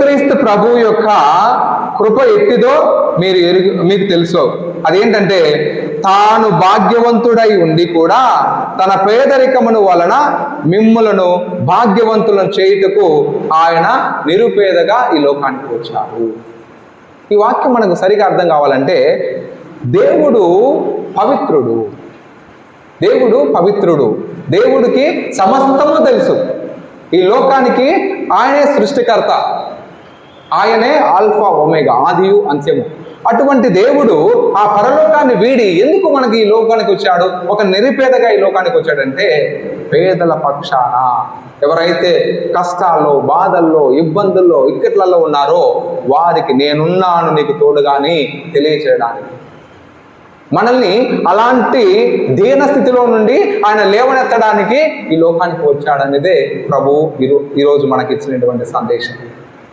యేసుక్రీస్తు ప్రభు యొక్క కృప ఎట్టిదో మీకు తెలుసు. అదేంటంటే, తాను భాగ్యవంతుడై ఉండి కూడా తన పేదరికమును వలన మిమ్ములను భాగ్యవంతులను చేయుటకు ఆయన నిరుపేదగా ఈ లోకానికి వచ్చాడు. ఈ వాక్యం మనకు సరిగా అర్థం కావాలంటే, దేవుడు పవిత్రుడు, దేవుడు పవిత్రుడు, దేవుడికి సమస్తము తెలుసు. ఈ లోకానికి ఆయనే సృష్టికర్త, ఆయనే ఆల్ఫా ఒమేగా, ఆదియు అంత్యము. అటువంటి దేవుడు ఆ పరలోకాన్ని వీడి ఎందుకు మనకి ఈ లోకానికి వచ్చాడు? ఒక నిరుపేదగా ఈ లోకానికి వచ్చాడంటే, పేదల పక్షాన ఎవరైతే కష్టాల్లో, బాధల్లో, ఇబ్బందుల్లో, ఇక్కట్లలో ఉన్నారో వారికి నేనున్నాను నీకు తోడుగాని తెలియచేయడానికి, మనల్ని అలాంటి దీన స్థితిలో నుండి ఆయన లేవనెత్తడానికి ఈ లోకానికి వచ్చాడనేదే ప్రభు ఈరోజు మనకి ఇచ్చినటువంటి సందేశం.